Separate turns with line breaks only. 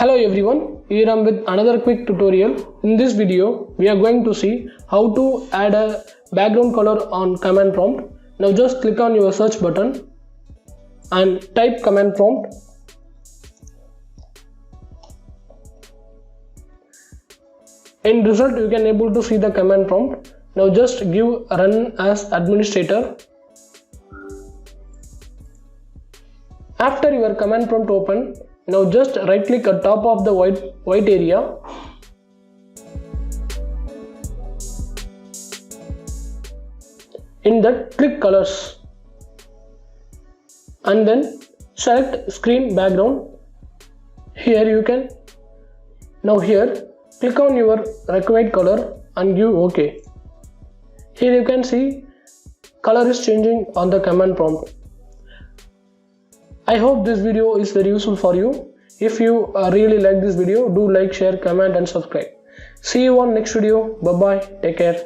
Hello everyone, here I am with another quick tutorial. In this video, we are going to see how to add a background color on command prompt. Now just click on your search button and type command prompt. In result, you can able to see the command prompt. Now just give run as administrator. After your command prompt open, now just right click at top of the white area. In that, click colors and then select screen background. Here you can click on your required color and give OK. Here you can see color is changing on the command prompt. I hope this video is very useful for you. If you really like this video, do like, share, comment and subscribe. See you on next video. Bye bye. Take care.